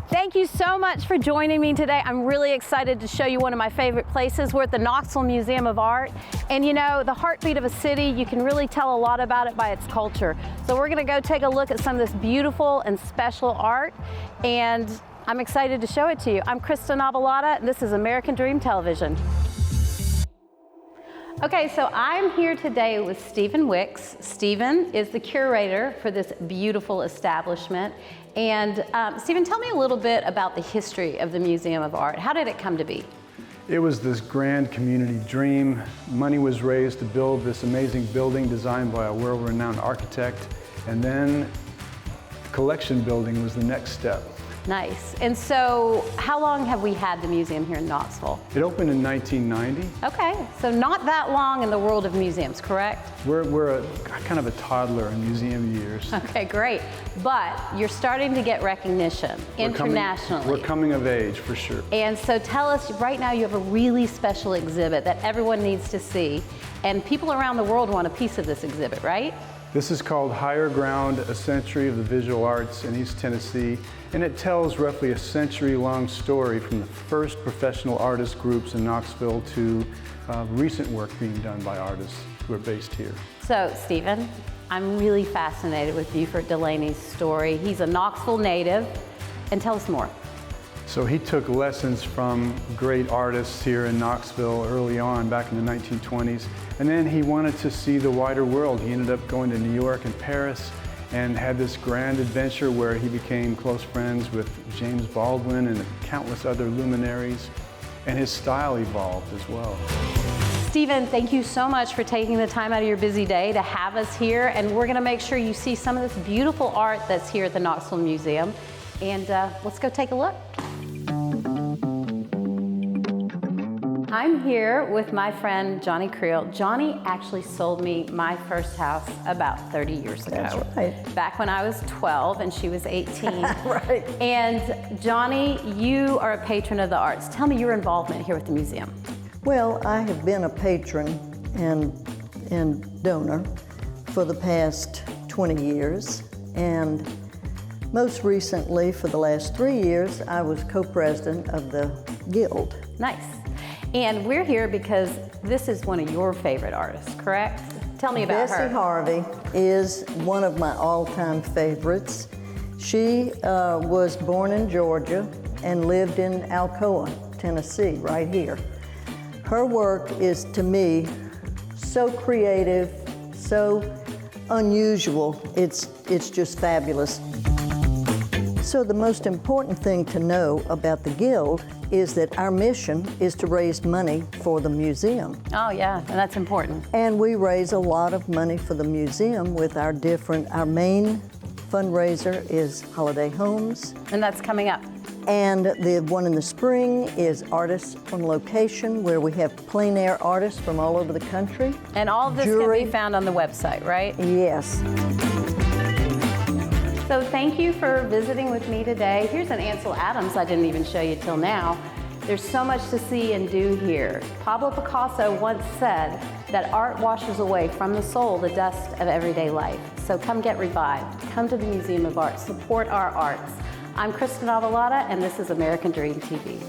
Thank you so much for joining me today. I'm really excited to show you one of my favorite places. We're at the Knoxville Museum of Art. And you know, the heartbeat of a city, you can really tell a lot about it by its culture. So we're gonna go take a look at some of this beautiful and special art, and I'm excited to show it to you. I'm Kristen Abouelata, and this is American Dream Television. Okay, so I'm here today with Stephen Wicks. Stephen is the curator for this beautiful establishment. And Stephen, tell me a little bit about the history of the Museum of Art. How did it come to be? It was this grand community dream. Money was raised to build this amazing building designed by a world-renowned architect. And then collection building was the next step. Nice. And so how long have we had the museum here in Knoxville? It opened in 1990. Okay, so not that long in the world of museums, correct? We're kind of a toddler in museum years. Okay, great. But you're starting to get recognition internationally. We're coming of age, for sure. And so tell us, right now you have a really special exhibit that everyone needs to see, and people around the world want a piece of this exhibit, right? This is called Higher Ground, a Century of the Visual Arts in East Tennessee, and it tells roughly a century-long story from the first professional artist groups in Knoxville to recent work being done by artists who are based here. So, Stephen, I'm really fascinated with Buford Delaney's story. He's a Knoxville native, and tell us more. So he took lessons from great artists here in Knoxville early on, back in the 1920s, and then he wanted to see the wider world. He ended up going to New York and Paris and had this grand adventure where he became close friends with James Baldwin and countless other luminaries, and his style evolved as well. Stephen, thank you so much for taking the time out of your busy day to have us here, and we're gonna make sure you see some of this beautiful art that's here at the Knoxville Museum. And let's go take a look. I'm here with my friend Johnny Creel. Johnny actually sold me my first house about 30 years ago. That's right. Back when I was 12 and she was 18. Right. And Johnny, you are a patron of the arts. Tell me your involvement here with the museum. Well, I have been a patron and donor for the past 20 years. And most recently, for the last 3 years, I was co-president of the Guild. Nice. And we're here because this is one of your favorite artists, correct? Tell me about her. Bessie Harvey is one of my all-time favorites. She was born in Georgia and lived in Alcoa, Tennessee, right here. Her work is, to me, so creative, so unusual. It's just fabulous. So the most important thing to know about the Guild is that our mission is to raise money for the museum. Oh yeah, and that's important. And we raise a lot of money for the museum with our main fundraiser is Holiday Homes. And that's coming up. And the one in the spring is Artists on Location, where we have plein air artists from all over the country. And all of this can be found on the website, right? Yes. So thank you for visiting with me today. Here's an Ansel Adams I didn't even show you till now. There's so much to see and do here. Pablo Picasso once said that art washes away from the soul the dust of everyday life. So come get revived. Come to the Museum of Art. Support our arts. I'm Kristen Abouelata, and this is American Dream TV.